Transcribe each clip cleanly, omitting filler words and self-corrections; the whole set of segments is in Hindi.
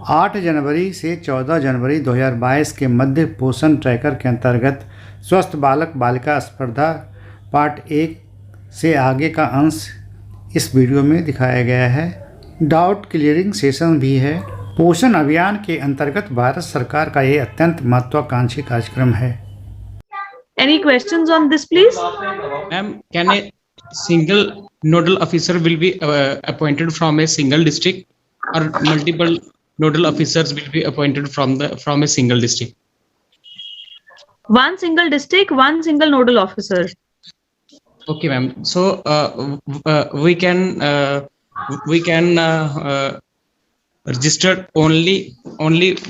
8 जनवरी से 14 जनवरी 2022 के मध्य पोषण ट्रैकर के अंतर्गत स्वस्थ बालक बालिका स्पर्धा पार्ट 1 से आगे का अंश इस वीडियो में दिखाया गया है। डाउट क्लियरिंग सेशन भी है। पोषण अभियान के अंतर्गत भारत सरकार का ये अत्यंत महत्वाकांक्षी कार्यक्रम है। Any questions on this, please? Ma'am, can a single nodal officer will be appointed from a single district, or multiple nodal officers will be appointed from a single district? One single district, one single nodal officer. Okay, ma'am. So we can register only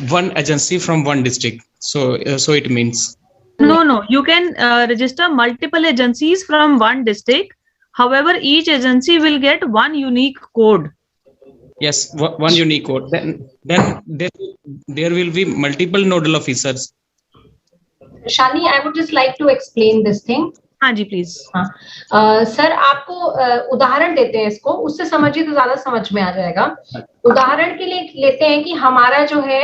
one agency from one district. So it means. No, you can register multiple agencies from one district. However, each agency will get one unique code. Yes, one unique code. Then there will be multiple nodal officers. Shalini, I would just like to explain this thing. हाँ जी प्लीज। सर आपको उदाहरण देते हैं, इसको उससे समझिए तो ज्यादा समझ में आ जाएगा। उदाहरण के लिए लेते हैं कि हमारा जो है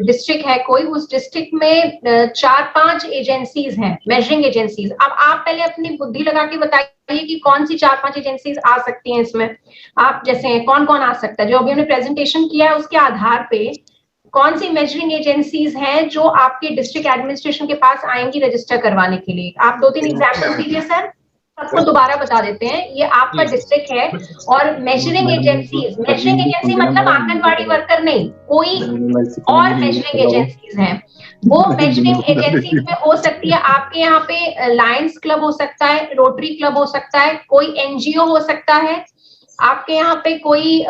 डिस्ट्रिक्ट है कोई, उस डिस्ट्रिक्ट में 4-5 एजेंसीज हैं, मेजरिंग एजेंसीज। अब आप पहले अपनी बुद्धि लगा के बताइए कि कौन सी 4-5 एजेंसीज आ सकती हैं इसमें। आप जैसे कौन कौन आ सकता है, जो अभी हमने प्रेजेंटेशन किया है उसके आधार पे कौन सी मेजरिंग एजेंसीज हैं जो आपके डिस्ट्रिक्ट एडमिनिस्ट्रेशन के पास आएंगी रजिस्टर करवाने के लिए। आप 2-3 एग्जाम्पल दीजिए सर, सबको दोबारा बता देते हैं। ये आपका डिस्ट्रिक्ट है और मेजरिंग एजेंसी मतलब आंगनबाड़ी वर्कर नहीं, कोई और मेजरिंग एजेंसीज हैं। वो मेजरिंग एजेंसी में हो सकती है आपके यहाँ पे लायंस क्लब हो सकता है, रोटरी क्लब हो सकता है, कोई एनजीओ हो सकता है, आपके यहाँ पे कोई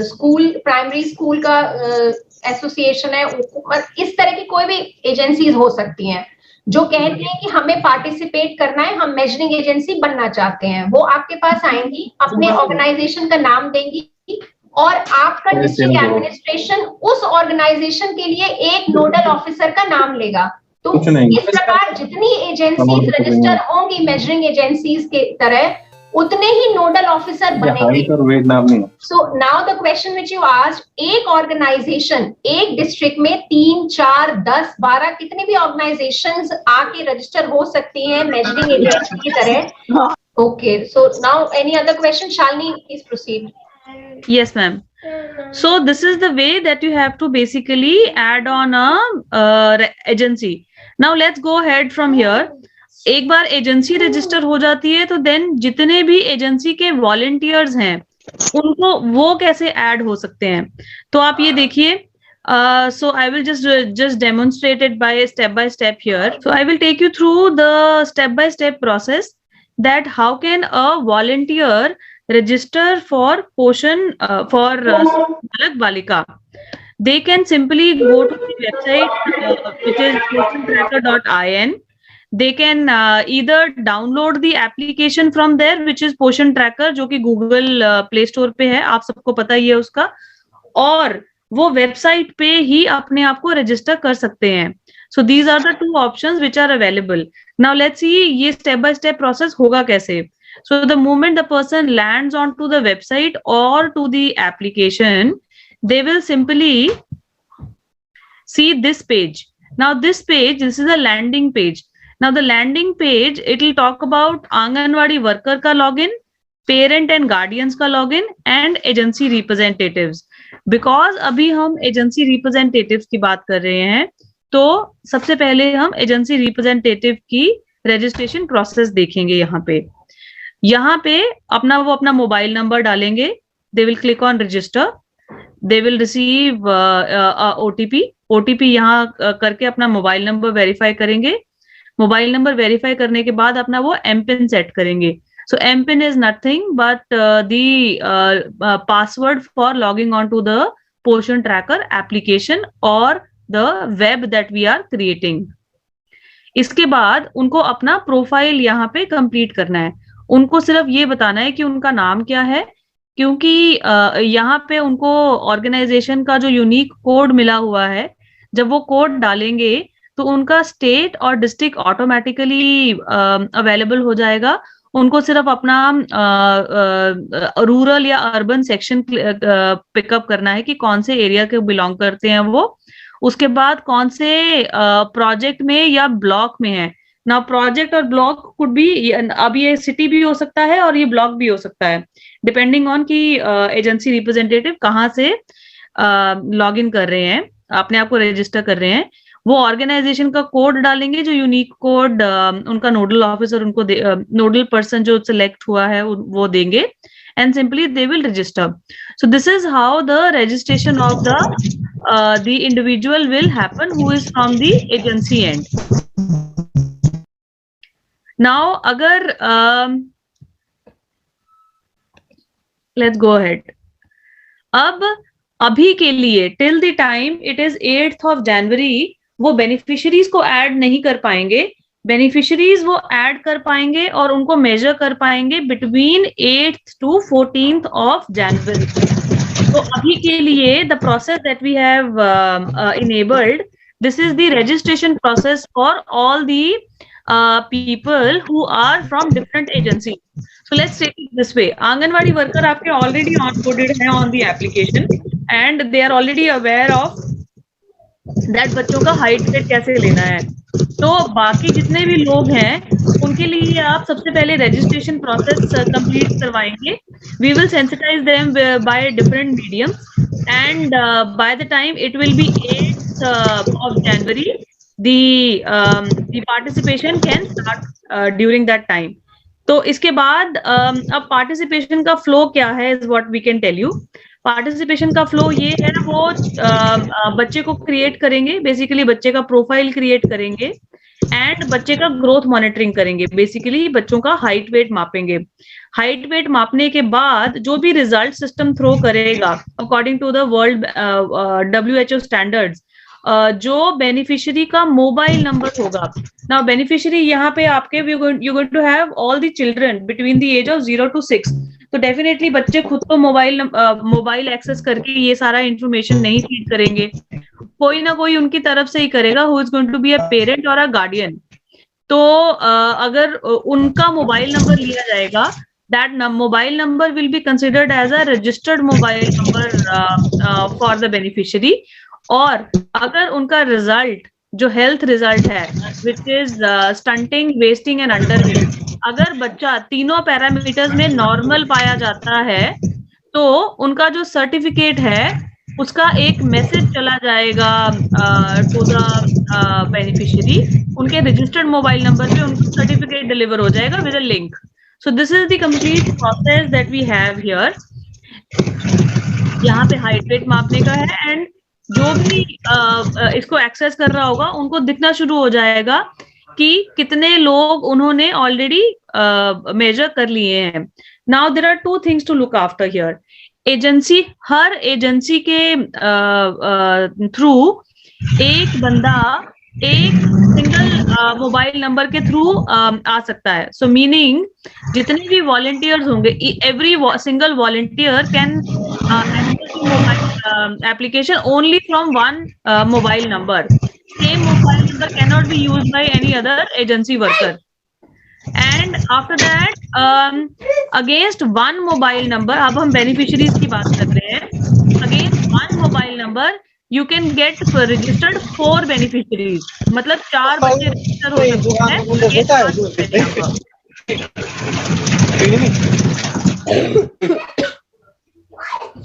स्कूल, प्राइमरी स्कूल का एसोसिएशन है, इस तरह की कोई भी एजेंसीज हो सकती हैं जो कहते हैं कि हमें पार्टिसिपेट करना है, हम मेजरिंग एजेंसी बनना चाहते हैं। वो आपके पास आएंगी, अपने ऑर्गेनाइजेशन का नाम देंगी और आपका डिस्ट्रिक्ट एडमिनिस्ट्रेशन उस ऑर्गेनाइजेशन के लिए एक नोडल ऑफिसर का नाम लेगा। तो इस प्रकार जितनी एजेंसीज रजिस्टर होंगी मेजरिंग एजेंसीज के तरह, उतने ही नोडल ऑफिसर बनेंगे। So now the question which you asked, एक ऑर्गेनाइजेशन एक डिस्ट्रिक्ट में 3, 4, 10, 12 कितनी भी ऑर्गेनाइजेशंस आके रजिस्टर हो सकती हैं मेजरिंग एजेंसी की तरह। Okay, so now any other question? Shalini please proceed. Yes, ma'am. So this is the way that you have to basically add on a agency. Now let's go ahead from here. एक बार एजेंसी रजिस्टर हो जाती है तो देन जितने भी एजेंसी के वॉलंटियर्स हैं उनको वो कैसे ऐड हो सकते हैं। तो आप ये देखिए, so I will just demonstrate it by step here. So I will take you through the step-by-step process that how can a volunteer register for Poshan for Balak Balika. They can simply go to the website which is poshantracker.in. They can either download the application from there which is Poshan Tracker, जो कि Google Play Store पे है, आप सबको पता ही है उसका, और वो वेबसाइट पे ही अपने आप को रजिस्टर कर सकते हैं। So these are the two options which are available. Now let's see ये step by step process होगा कैसे। So the moment the person lands onto the website or to the application, they will simply see this page. Now this is a landing page. Now the landing page, it will talk about anganwadi worker का लॉगिन, पेरेंट एंड गार्डियंस का login and agency representatives. Because अभी हम एजेंसी रिप्रेजेंटेटिव्स की बात कर रहे हैं, तो सबसे पहले हम एजेंसी रिप्रेजेंटेटिव की रजिस्ट्रेशन प्रोसेस देखेंगे। यहाँ पे अपना मोबाइल नंबर डालेंगे, they will click on register, they will receive OTP यहाँ करके अपना मोबाइल नंबर वेरीफाई करेंगे। मोबाइल नंबर वेरीफाई करने के बाद अपना वो एमपिन सेट करेंगे। So MPIN is nothing but the password for logging on to the Poshan tracker application और the web that we are creating. इसके बाद उनको अपना प्रोफाइल यहाँ पे कंप्लीट करना है। उनको सिर्फ ये बताना है कि उनका नाम क्या है, क्योंकि यहाँ पे उनको ऑर्गेनाइजेशन का जो यूनिक कोड मिला हुआ है, जब वो कोड डालेंगे तो उनका स्टेट और डिस्ट्रिक्ट ऑटोमेटिकली अवेलेबल हो जाएगा उनको सिर्फ अपना रूरल या अर्बन सेक्शन पिकअप करना है कि कौन से एरिया के बिलोंग करते हैं वो, उसके बाद कौन से प्रोजेक्ट में या ब्लॉक में है। ना प्रोजेक्ट और ब्लॉक कुड बी, अब ये सिटी भी हो सकता है और ये ब्लॉक भी हो सकता है, डिपेंडिंग ऑन कि एजेंसी रिप्रेजेंटेटिव कहाँ से लॉग इन कर रहे हैं, अपने आप को रजिस्टर कर रहे हैं। वो ऑर्गेनाइजेशन का कोड डालेंगे, जो यूनिक कोड उनका नोडल ऑफिसर उनको नोडल पर्सन जो सिलेक्ट हुआ है वो देंगे, and simply they will register. So this is how the registration of the individual will happen who is from the agency end. Now agar let's go ahead. अब अभी के लिए till the time it is 8th of January वो बेनिफिशरीज को ऐड नहीं कर पाएंगे, बेनिफिशरीज वो ऐड कर पाएंगे और उनको मेजर कर पाएंगे between 8th to 14th of January. तो अभी के लिए the process that we have enabled, this is the registration process for all the people who are from different agencies. So let's take it this way. Anganwadi worker आपके already onboarded हैं on the application and they are already aware of that बच्चों का हाइट वेट कैसे लेना है। तो बाकी जितने भी लोग हैं उनके लिए आप सबसे पहले रजिस्ट्रेशन प्रोसेस कंप्लीट करवाएंगे। We will sensitise them by different mediums and by the time it will be 8th of January the participation can start during that time. तो इसके बाद अब पार्टिसिपेशन का फ्लो क्या है is what we can tell you. Participation का फ्लो ये है, वो बच्चे को क्रिएट करेंगे, बेसिकली बच्चे का प्रोफाइल क्रिएट करेंगे एंड बच्चे का ग्रोथ मॉनिटरिंग करेंगे। बेसिकली बच्चों का हाइट वेट मापेंगे। हाइट वेट मापने के बाद जो भी रिजल्ट सिस्टम थ्रो करेगा according to the world WHO standards, जो बेनिफिशियरी का मोबाइल नंबर होगा। नाउ बेनिफिशियरी यहाँ पे आपके you going to have all the children between the age of 0 to 6। तो डेफिनेटली बच्चे खुद तो मोबाइल एक्सेस करके ये सारा इंफॉर्मेशन नहीं फीड करेंगे, कोई ना कोई उनकी तरफ से ही करेगा, who is going to be a parent और अ गार्डियन। तो अगर उनका मोबाइल नंबर लिया जाएगा, that mobile number will be considered as a registered mobile number for the beneficiary। और अगर उनका रिजल्ट जो हेल्थ रिजल्ट है which is stunting, wasting and underweight, अगर बच्चा तीनों पैरामीटर्स में नॉर्मल पाया जाता है तो उनका जो सर्टिफिकेट है उसका एक मैसेज चला जाएगा टू द बेनिफिशियरी। उनके रजिस्टर्ड मोबाइल नंबर पे उनको सर्टिफिकेट डिलीवर हो जाएगा with a link. So this is the complete process that we have here. यहाँ पे हाइट वेट मापने का है एंड जो भी इसको एक्सेस कर रहा होगा उनको दिखना शुरू हो जाएगा कि कितने लोग उन्होंने ऑलरेडी मेजर कर लिए हैं। Now there are 2 things to look after here. Agency, हर एजेंसी के थ्रू एक बंदा एक सिंगल मोबाइल नंबर के थ्रू आ सकता है। सो मीनिंग जितने भी वॉलंटियर्स होंगे, every single volunteer can application only from one mobile number. Same mobile number cannot be used by any other agency worker. And after that, against one mobile number, अब हम beneficiaries की बात कर रहे हैं, against one mobile number you can get registered 4 beneficiaries. मतलब 4 बच्चे रजिस्टर हो सकते हैं।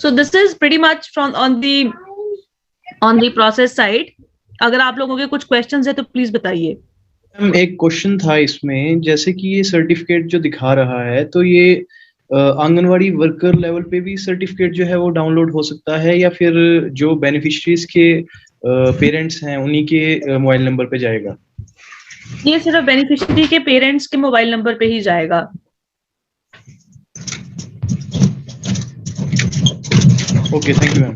So this is pretty much from on the process side. अगर आप लोगों के कुछ क्वेश्चंस है तो प्लीज बताइए। मैम एक क्वेश्चन था इसमें, जैसे कि ये सर्टिफिकेट जो दिखा रहा है तो ये आंगनवाड़ी वर्कर लेवल पे भी सर्टिफिकेट जो है वो डाउनलोड हो सकता है या फिर जो बेनिफिशियरीज के पेरेंट्स हैं उन्हीं के मोबाइल नंबर पे जाएगा? ये सिर्फ बेनिफिशियरी के पेरेंट्स के मोबाइल नंबर पे ही जाएगा। Okay, thank you ma'am.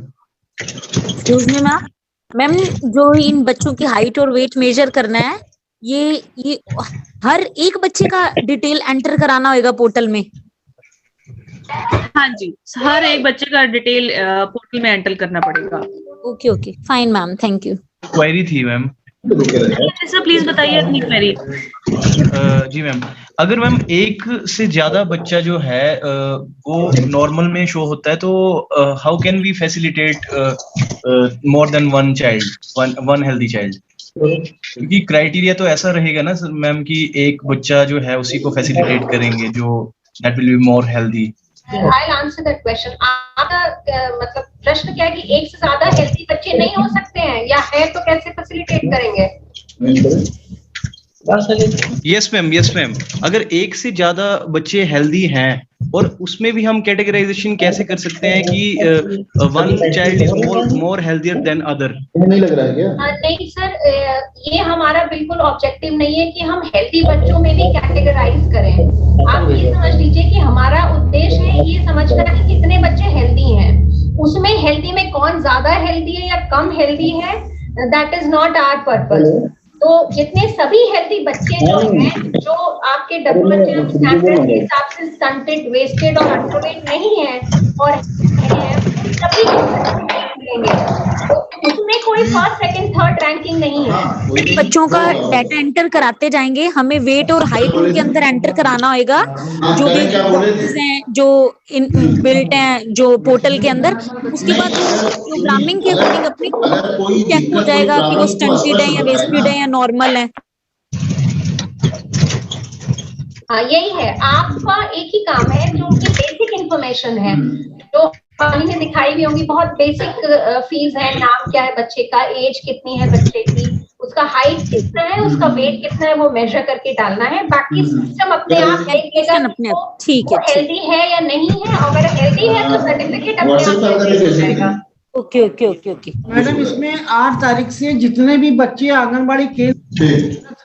Excuse me ma'am, जो इन बच्चों की हाइट और वेट मेजर करना है, ये हर एक बच्चे का डिटेल एंटर कराना होगा पोर्टल में? हाँ जी, हर एक बच्चे का डिटेल पोर्टल में एंटर करना पड़ेगा। Okay okay, fine ma'am, thank you. Query थी मैम। प्लीज बताइए अपनी क्वेरी। जी मैम, अगर मैम एक से ज्यादा बच्चा जो है वो नॉर्मल में शो होता है, तो how can we facilitate more than one child, one healthy child? क्योंकि क्राइटेरिया तो ऐसा रहेगा ना सर मैम कि एक बच्चा जो है उसी को फैसिलिटेट करेंगे जो that will be more healthy. I'll answer that question. आपका मतलब प्रश्न क्या है कि एक से ज्यादा हेल्दी बच्चे नहीं हो सकते हैं, या है तो कैसे फैसिलिटेट करेंगे? यस मैम, अगर एक से ज्यादा बच्चे हेल्दी हैं और उसमें भी हम कैटेगराइजेशन कैसे कर सकते हैं कि one child is more healthier then other? नहीं लग रहा है क्या? नहीं सर, ये हमारा बिल्कुल ऑब्जेक्टिव नहीं है कि हम हेल्दी बच्चों में भी कैटेगराइज करें। आप ये समझ लीजिए कि हमारा उद्देश्य है ये समझना कि कितने बच्चे हेल्दी हैं, उसमें हेल्दी में कौन ज्यादा हेल्दी है या कम हेल्दी है, that is not our purpose. तो जितने सभी हेल्दी बच्चे जो हैं, जो आपके WHO स्टैंडर्ड के हिसाब से स्टंटेड, वेस्टेड और अंडरवेट नहीं है और सभी मिलेंगे, तो उसमें कोई फर्स्ट सेकंड थर्ड रैंकिंग नहीं है। बच्चों का डाटा एंटर कराते जाएंगे, हमें वेट और हाइट उनके अंदर एंटर कराना होएगा, जो भी बॉक्सेस हैं जो इन बिल्ट हैं जो पोर्टल के अंदर। उसके बाद प्रोग्रामिंग के अकॉर्डिंग अपनी चेक हो जाएगा कि वो स्टंटेड है या वेस्टेड है या नॉर्मल है। हाँ, यही है, आपका एक ही काम है, जो उनकी बेसिक इंफॉर्मेशन है जो पानी में दिखाई भी होंगी, बहुत बेसिक फील्ड है, नाम क्या है बच्चे का, एज कितनी है बच्चे की, उसका हाइट कितना है, उसका वेट कितना है, वो मेजर करके डालना है। बाकी सिस्टम अपने आप देख लेगा ठीक है, हेल्दी है या नहीं है, अगर हेल्दी है तो सर्टिफिकेट अपने आप मिल जाएगा। Okay okay okay okay. Madam, इसमें 8 तारीख से जितने भी बच्चे आंगनबाड़ी केंद्र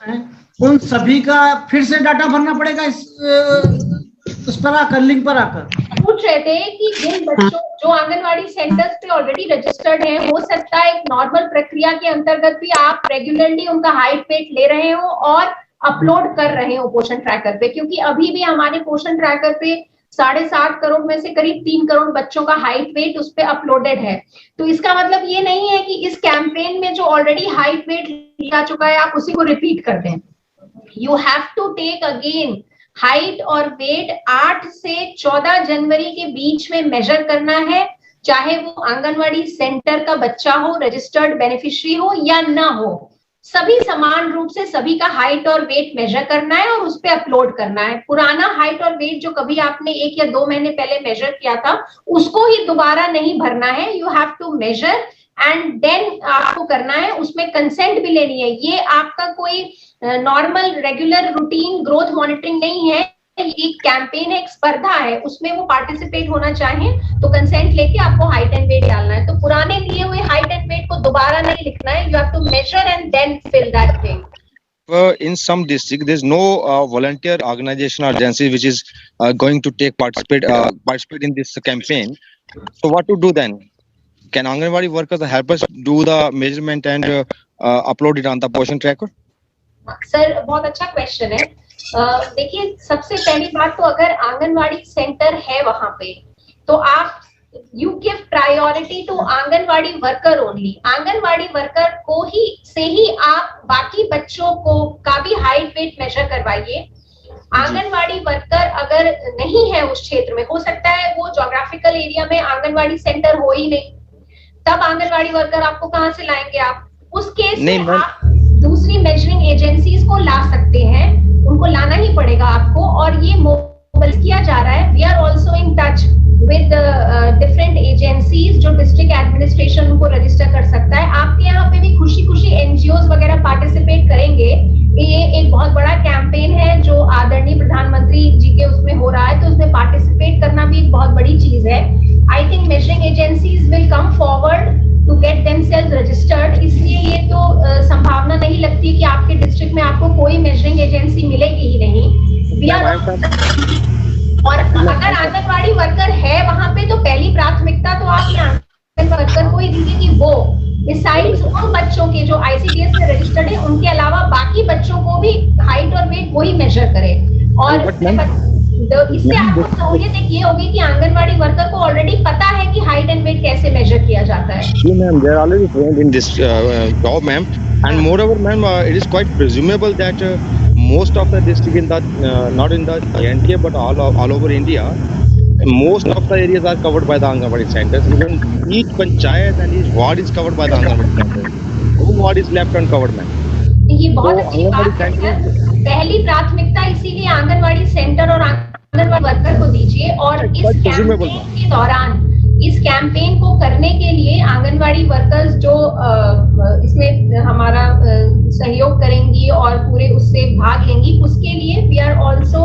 हैं उन सभी का फिर से डाटा भरना पड़ेगा इस पर आकर, लिंक पर आकर। पूछ रहे थे कि जिन बच्चों जो आंगनवाड़ी सेंटर्स पे ऑलरेडी रजिस्टर्ड हैं, हो सकता है एक नॉर्मल प्रक्रिया के अंतर्गत भी आप रेगुलरली उनका हाइट वेट ले रहे हो और अपलोड कर रहे हो पोषण ट्रैकर पे, क्योंकि अभी भी हमारे पोषण ट्रैकर पे 7.5 करोड़ में से करीब 3 करोड़ बच्चों का हाइट वेट उस पे अपलोडेड है। तो इसका मतलब ये नहीं है कि इस कैंपेन में जो ऑलरेडी हाइट वेट लिया चुका है आप उसी को रिपीट कर दें। You have to take again height और वेट 8 से 14 जनवरी के बीच में मेजर करना है, चाहे वो आंगनवाड़ी सेंटर का बच्चा हो, रजिस्टर्ड बेनिफिशियरी हो या ना हो, सभी समान रूप से सभी का हाइट और वेट मेजर करना है और उस पे अपलोड करना है। पुराना हाइट और वेट जो कभी आपने 1 या 2 महीने पहले मेजर किया था उसको ही दोबारा नहीं भरना है। You have to measure and then आपको करना है, उसमें कंसेंट भी लेनी है। ये आपका कोई normal regular routine growth monitoring नहीं है, एक कैंपेन है, एक स्पर्धा है, उसमें वो पार्टिसिपेट होना चाहे तो कंसेंट लेके आपको हाइट एंड वेट डालना है। तो पुराने लिए हुए हाइट एंड वेट को दोबारा नहीं लिखना है, you have to measure and then fill that thing. In some district, there's no volunteer organization or agency which is going to participate in this campaign. So what to do then? Can Anganwadi workers help us do the measurement and upload it on the Poshan tracker? Sir, बहुत अच्छा क्वेश्चन है। देखिए, सबसे पहली बात तो अगर आंगनवाड़ी सेंटर है वहां पे तो आप you give priority to anganwadi worker only. Anganwadi worker को ही आप बाकी बच्चों को का भी हाइट वेट मेजर करवाइए। आंगनवाड़ी वर्कर अगर नहीं है उस क्षेत्र में, हो सकता है वो ज्योग्राफिकल एरिया में आंगनवाड़ी सेंटर हो ही नहीं, तब आंगनवाड़ी वर्कर आपको कहाँ से लाएंगे आप? उस केस में आप दूसरी मेजरिंग एजेंसीज को ला सकते हैं, उनको लाना ही पड़ेगा आपको, और ये मोबाइल किया जा रहा है। We are also in touch with different agencies जो डिस्ट्रिक्ट एडमिनिस्ट्रेशन उनको रजिस्टर कर सकता है। आपके यहाँ पे भी खुशी खुशी एनजीओज वगैरह पार्टिसिपेट करेंगे। ये एक बहुत बड़ा कैंपेन है जो आदरणीय प्रधानमंत्री जी के उसमें हो रहा है, तो उसमें पार्टिसिपेट करना भी एक बहुत बड़ी चीज है। I think measuring agencies will come forward to get themselves registered. इसलिए ये तो संभावना नहीं लगती कि आपके डिस्ट्रिक्ट में आपको कोई मेजरिंग एजेंसी मिलेगी ही नहीं। और अगर आंगनवाड़ी वर्कर है वहां पे तो पहली प्राथमिकता तो आप आंगनवाड़ी वर्कर को ही दीजिए कि वो बिसाइड्स उन बच्चों के जो ICDS में रजिस्टर्ड है उनके अलावा बाकी बच्चों को भी हाइट और वेट वही मेजर करे। और इससे आपको सहूलियत एक ये होगी कि आंगनवाड़ी वर्कर को ऑलरेडी पता है कि हाइट एंड वेट कैसे मेजर किया जाता है। जी ma'am, they are already trained in this job, ma'am, and moreover, ma'am, it is quite presumable that most of the district in the not in the NTA but all over India, most of the areas are covered by the Anganwadi centers. Even each panchayat and each ward is covered by the Anganwadi centers. No ward is left uncovered, man. ये बहुत अच्छी बात है। पहली प्राथमिकता इसीलिए आंगनवाड़ी सेंटर और आंगनवाड़ी वर्कर को दीजिए, और इस कैंपेन के दौरान इस कैंपेन को करने के लिए आंगनवाड़ी वर्कर्स जो इसमें हमारा सहयोग करेंगी और पूरे उससे भाग लेंगी, उसके लिए we are also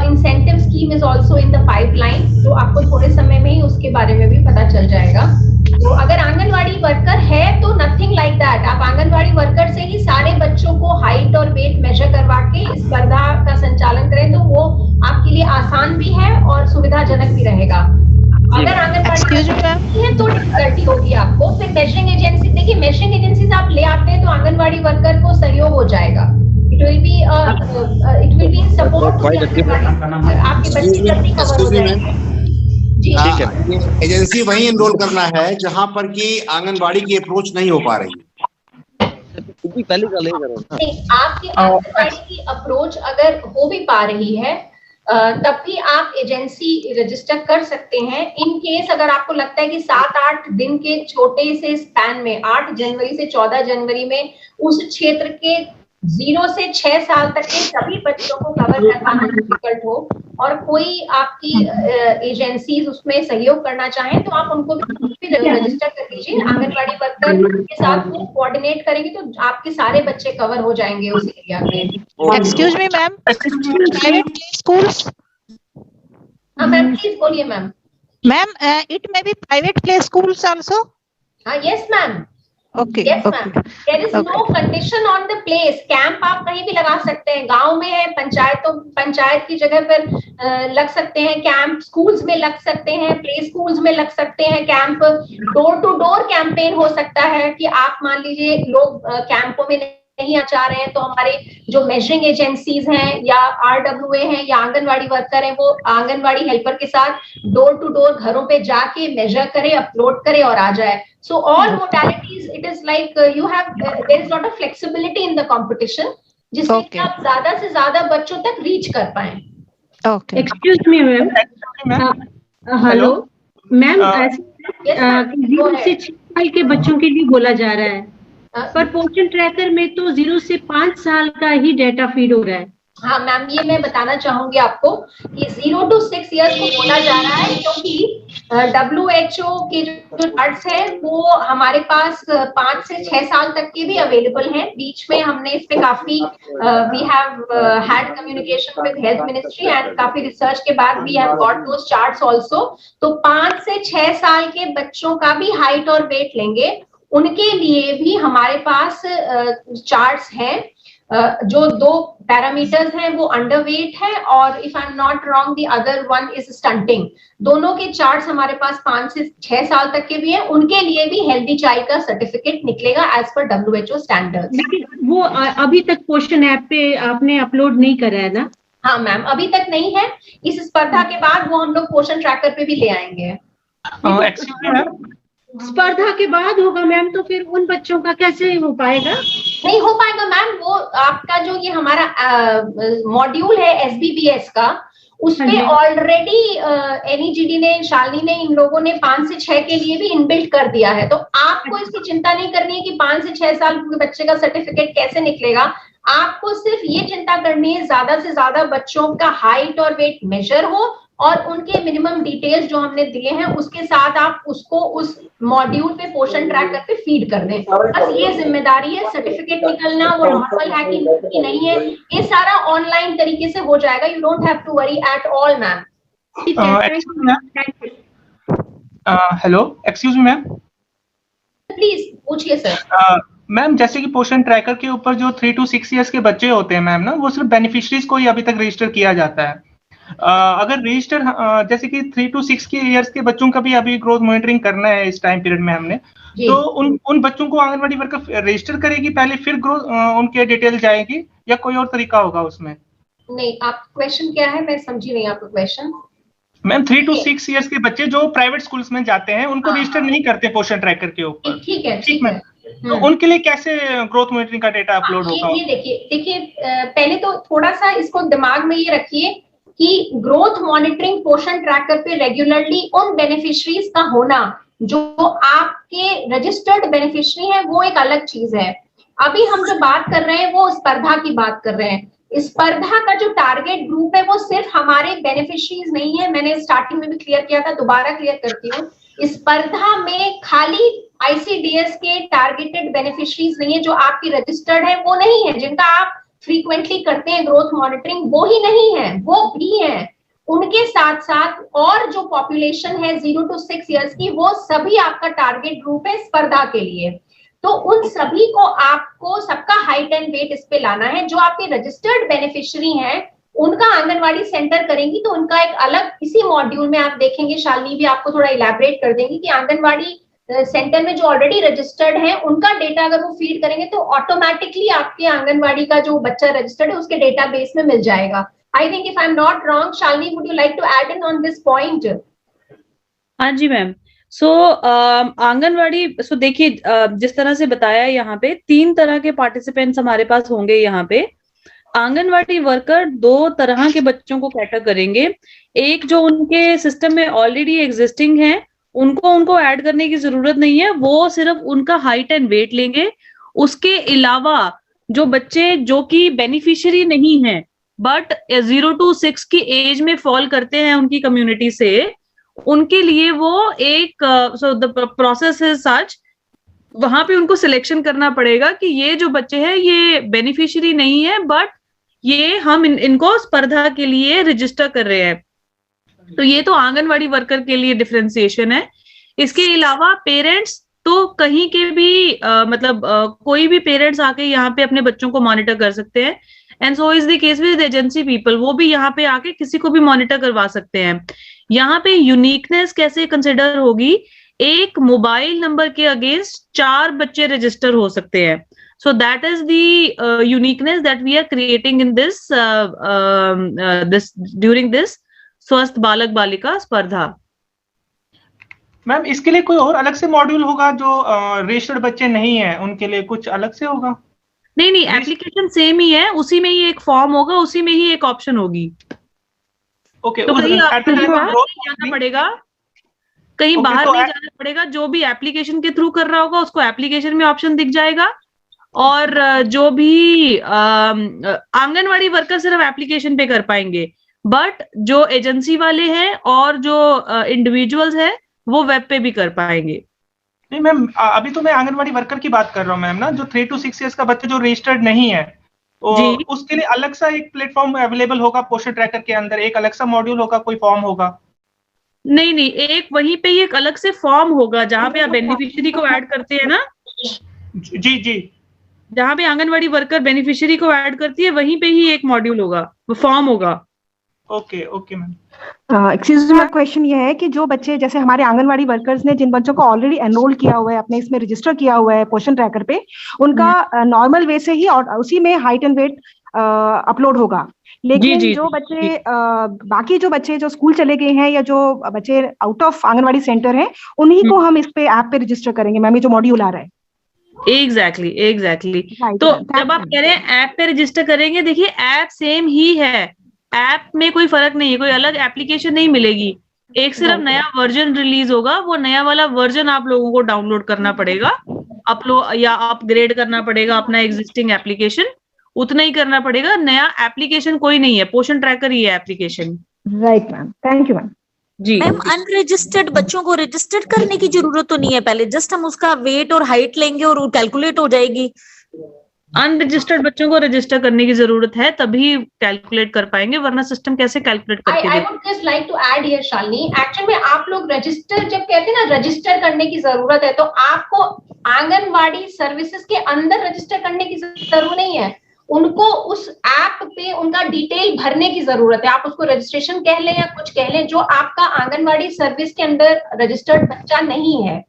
incentive scheme is also in the pipeline. तो आपको थोड़े समय में ही उसके बारे में भी पता चल जाएगा। तो अगर आंगनवाड़ी वर्कर है तो नथिंग लाइक दैट, आप आंगनवाड़ी वर्कर से ही सारे बच्चों को हाइट और वेट मेजर करवा के स्पर्धा का संचालन करें, तो वो आपके लिए आसान भी है और सुविधाजनक भी रहेगा। अगर आंगनवाड़ी है तो डिफिकल्टी होगी आपको। फिर मेजरिंग एजेंसी, देखिए मेजरिंग एजेंसी आप ले आते हैं तो आंगनवाड़ी वर्कर को सहयोग हो जाएगा। It will be in support, आपके बच्चे जल्दी कवर हो जाएंगे। ठीक है, एजेंसी वहीं एनरोल करना है जहां पर कि आंगनबाड़ी की अप्रोच नहीं हो पा रही है। पहले का ले करो नहीं, आपकी आंगनबाड़ी की अप्रोच अगर हो भी पा रही है तब भी आप एजेंसी रजिस्टर कर सकते हैं। इन केस अगर आपको लगता है कि 7-8 दिन के छोटे से स्पैन में 8 जनवरी से 14 जनवरी में उस क्षेत्र के 0 से 6 साल तक के सभी बच्चों को कवर करवाना डिफिकल्ट हो और कोई आपकी एजेंसीज उसमें सहयोग करना चाहें तो आप उनको भी रजिस्टर कर दीजिए। आंगनबाड़ी वर्कर के साथ वो कोऑर्डिनेट करेंगे तो आपके सारे बच्चे कवर हो जाएंगे उस एरिया में। Excuse me ma'am, private play schools? हाँ मैम, प्लीज बोलिए ma'am. Ma'am, it may be private play schools also? हाँ, yes ma'am. Okay. Yes, ma'am. There is no condition on the place. Camp आप कहीं भी लगा सकते हैं, गांव में है, पंचायत की जगह पर लग सकते हैं कैंप, स्कूल्स में लग सकते हैं, प्ले स्कूल्स में लग सकते हैं camp. Door to door campaign हो सकता है कि आप मान लीजिए लोग कैंपों में नहीं चाह रहे हैं तो हमारे जो मेजरिंग एजेंसीज हैं या RWA हैं या आंगनवाड़ी वर्कर हैं वो आंगनवाड़ी हेल्पर के साथ डोर टू डोर घरों पे जाके मेजर करे, अपलोड करे और आ जाए। So all modalities, it is like you have there is lot of flexibility in the competition, जिससे कि आप ज्यादा से ज्यादा बच्चों तक रीच कर पाएं। Okay. Excuse me ma'am, hello ma'am, 0 से 6 साल के बच्चों के लिए बोला जा रहा है, पर पोषण ट्रैकर में तो 0 से 5 साल का ही डेटा फीड हो रहा है। हाँ मैम, ये मैं बताना चाहूंगी आपको कि 0 to 6 years को बोला जा रहा है क्योंकि WHO के जो चार्ट्स है वो हमारे पास 5 से 6 साल तक के भी अवेलेबल हैं। बीच में हमने इस पे काफी we have had communication with health ministry and काफी रिसर्च के बाद we have got those charts also. तो 5 से 6 साल के बच्चों का भी हाइट और वेट लेंगे, उनके लिए भी हमारे पास चार्ट्स हैं। जो 2 पैरामीटर्स हैं वो अंडरवेट है और if I am not wrong the other one is stunting. दोनों के चार्ट्स हमारे पास 5 से 6 साल तक के भी हैं, उनके लिए भी हेल्दी चाइल्ड का सर्टिफिकेट निकलेगा एज पर WHO स्टैंडर्ड्स। लेकिन वो अभी तक पोषण ऐप पे आपने अपलोड नहीं करा है ना? हाँ मैम, अभी तक नहीं है। इस स्पर्धा के बाद वो हम लोग पोषण ट्रैकर पे भी ले आएंगे। स्पर्धा के बाद होगा मैम, तो फिर उन बच्चों का कैसे हो पाएगा? नहीं हो पाएगा मैम, वो आपका जो ये हमारा मॉड्यूल है SBBS का, उसमें ऑलरेडी NEGD ने, शालिनी ने, इन लोगों ने 5 से 6 के लिए भी इनबिल्ट कर दिया है। तो आपको इसकी चिंता नहीं करनी है कि 5 से 6 साल के बच्चे का सर्टिफिकेट कैसे निकलेगा। आपको सिर्फ ये चिंता करनी है ज्यादा से ज्यादा बच्चों का हाइट और वेट मेजर हो और उनके मिनिमम डिटेल्स जो हमने दिए हैं उसके साथ आप उसको उस मॉड्यूल पे पोषण ट्रैकर पे फीड कर दें। बस ये जिम्मेदारी है। सर्टिफिकेट निकलना वो नॉर्मल है कि नहीं है, ये सारा ऑनलाइन तरीके से हो जाएगा। You don't have to worry at all ma'am. Hello, excuse me ma'am, please पूछिए सर। मैम, जैसे कि पोषण ट्रैकर के ऊपर जो 3 to 6 years के बच्चे होते हैं मैम ना, वो सिर्फ बेनिफिशरीज को ही अभी तक रजिस्टर किया जाता है। अगर रजिस्टर जैसे कि 3 to 6 years के बच्चों का भी अभी ग्रोथ मॉनिटरिंग करना है इस टाइम पीरियड में हमने, तो उन बच्चों को आंगनवाड़ी वर्कर रजिस्टर करेगी पहले, फिर ग्रोथ उनके डिटेल जाएगी या कोई और तरीका होगा उसमें? नहीं, आप क्वेश्चन क्या है, मैं समझी नहीं आपका क्वेश्चन। मैम, 3 to 6 years के बच्चे जो प्राइवेट स्कूल्स में जाते हैं उनको रजिस्टर नहीं करते पोषण ट्रैकर के ऊपर। ठीक है, ठीक है, तो उनके लिए कैसे ग्रोथ मॉनिटरिंग का डेटा अपलोड होगा? ये देखिए पहले तो थोड़ा सा इसको दिमाग में ये रखिए कि ग्रोथ मॉनिटरिंग पोषण ट्रैकर पे रेगुलरली उन बेनिफिशरीज का होना जो आपके रजिस्टर्ड बेनिफिशरी है, वो एक अलग चीज है। अभी हम जो बात कर रहे हैं वो स्पर्धा की बात कर रहे हैं। स्पर्धा का जो टारगेट ग्रुप है वो सिर्फ हमारे बेनिफिशरीज नहीं है, मैंने स्टार्टिंग में भी क्लियर किया था, दोबारा क्लियर करती हूँ। स्पर्धा में खाली ICDS के टारगेटेड बेनिफिशरीज नहीं है जो आपकी रजिस्टर्ड है, वो नहीं है, जिनका आप फ्रीक्वेंटली करते हैं ग्रोथ मॉनिटरिंग, वो ही नहीं है, वो भी है। उनके साथ साथ और जो पॉपुलेशन है 0 to 6 years की, वो सभी आपका टारगेट ग्रुप है स्पर्धा के लिए। तो उन सभी को आपको सबका हाइट एंड वेट इस पे लाना है। जो आपके रजिस्टर्ड बेनिफिशियरी हैं उनका आंगनवाड़ी सेंटर करेंगी तो उनका एक अलग, इसी मॉड्यूल में आप देखेंगे, शालिनी भी आपको थोड़ा इलैबोरेट कर देंगी कि आंगनवाड़ी सेंटर में जो ऑलरेडी रजिस्टर्ड है उनका डेटा अगर वो फीड करेंगे तो ऑटोमेटिकली आपके आंगनवाड़ी का जो बच्चा रजिस्टर्ड है उसके डेटाबेस में मिल जाएगा। I think if I am not wrong, Shalini would you like to add in on this point? हाँ जी मैम। सो आंगनवाड़ी, सो देखिए जिस तरह से बताया यहाँ पे 3 तरह के पार्टिसिपेंट्स हमारे पास होंगे। यहाँ पे आंगनवाड़ी वर्कर 2 तरह के बच्चों को कैटर करेंगे। एक जो उनके सिस्टम में ऑलरेडी एग्जिस्टिंग है, उनको ऐड करने की जरूरत नहीं है, वो सिर्फ उनका हाइट एंड वेट लेंगे। उसके अलावा जो बच्चे जो कि बेनिफिशियरी नहीं है बट 0 to 6 की एज में फॉल करते हैं उनकी कम्युनिटी से, उनके लिए वो एक so the process is such, वहां पे उनको सिलेक्शन करना पड़ेगा कि ये जो बच्चे हैं ये बेनिफिशियरी नहीं है बट ये हम इनको स्पर्धा के लिए रजिस्टर कर रहे हैं। तो ये तो आंगनवाड़ी वर्कर के लिए डिफरेंशिएशन है। इसके अलावा पेरेंट्स तो कहीं के भी कोई भी पेरेंट्स आके यहाँ पे अपने बच्चों को मॉनिटर कर सकते हैं। And so is the case with agency people, वो भी यहाँ पे आके किसी को भी मॉनिटर करवा सकते हैं। यहाँ पे यूनिकनेस कैसे कंसिडर होगी, एक मोबाइल नंबर के अगेंस्ट 4 बच्चे रजिस्टर हो सकते हैं। So that is the uniqueness that we are creating in this during this Swasth Balak बालिका स्पर्धा। मैम इसके लिए कोई और अलग से मॉड्यूल होगा जो रजिस्टर्ड बच्चे नहीं है उनके लिए, कुछ अलग से होगा? नहीं, एप्लीकेशन सेम ही है, उसी में ही एक फॉर्म होगा, उसी में ही एक ऑप्शन होगी। ओके, तो कहीं जाना पड़ेगा, कहीं बाहर नहीं जाना पड़ेगा। जो भी एप्लीकेशन के थ्रू कर रहा होगा उसको एप्लीकेशन में ऑप्शन दिख जाएगा, और जो भी आंगनवाड़ी वर्कर सिर्फ एप्लीकेशन पे कर पाएंगे, बट जो एजेंसी वाले हैं और जो इंडिविजुअल्स हैं वो वेब पे भी कर पाएंगे। नहीं मैम, अभी तो मैं आंगनवाड़ी वर्कर की बात कर रहा हूँ मैम ना, जो 3 to 6 years का बच्चा जो रजिस्टर्ड नहीं है, तो उसके लिए अलग सा एक प्लेटफॉर्म अवेलेबल होगा पोषण ट्रैकर के अंदर, एक अलग सा मॉड्यूल होगा, कोई फॉर्म होगा? नहीं, एक वहीं पे एक अलग से फॉर्म होगा जहाँ पे आप बेनिफिशियरी को ऐड करते हैं ना। जी, जहाँ पे आंगनवाड़ी वर्कर बेनिफिशियरी को ऐड करती है वहीं पे ही एक मॉड्यूल होगा, वो फॉर्म होगा। Okay ma'am. Excuse me, question ये है कि जो बच्चे, जैसे हमारे आंगनवाड़ी वर्कर्स ने जिन बच्चों को ऑलरेडी एनरोल किया हुआ है, अपने इसमें रजिस्टर किया हुआ है पोषण ट्रैकर पे, उनका नॉर्मल वे से ही और उसी में हाइट एंड वेट अपलोड होगा। लेकिन जो बच्चे बाकी जो बच्चे जो स्कूल चले गए हैं या जो बच्चे आउट ऑफ आंगनवाड़ी सेंटर हैं, उन्हीं को हम इस पे ऐप पे रजिस्टर करेंगे मैम, ये जो मॉड्यूल आ रहा है। एग्जैक्टली। तो जब आप कह रहे हैं ऐप पे रजिस्टर करेंगे, देखिए ऐप सेम ही है, ऐप में कोई फर्क नहीं है, कोई अलग एप्लीकेशन नहीं मिलेगी। एक सिर्फ नया वर्जन रिलीज होगा, वो नया वाला वर्जन आप लोगों को डाउनलोड करना पड़ेगा, अपलोड या अपग्रेड करना पड़ेगा अपना एग्जिस्टिंग एप्लीकेशन, उतना ही करना पड़ेगा। नया एप्लीकेशन कोई नहीं है, पोषण ट्रैकर ही है application. Right ma'am, thank you ma'am. जी मैम, अनरजिस्टर्ड बच्चों को रजिस्टर्ड करने की जरूरत तो नहीं है, पहले जस्ट हम उसका वेट और हाइट लेंगे और वो कैलकुलेट हो जाएगी। अनरजिस्टर्ड बच्चों को रजिस्टर करने की जरूरत है, तभी कैलकुलेट कर पाएंगे, वरना सिस्टम कैसे कैलकुलेट करके I would just like to add here Shalini, actually में आप लोग रजिस्टर जब कहते हैं ना, रजिस्टर करने की जरूरत है, तो आपको आंगनवाड़ी सर्विसेज के अंदर रजिस्टर करने की जरूरत नहीं है, उनको उस ऐप पे उनका डिटेल भरने की जरूरत है। आप उसको रजिस्ट्रेशन कह लें या कुछ कह लें, जो आपका आंगनवाड़ी सर्विस के अंदर रजिस्टर्ड बच्चा नहीं है।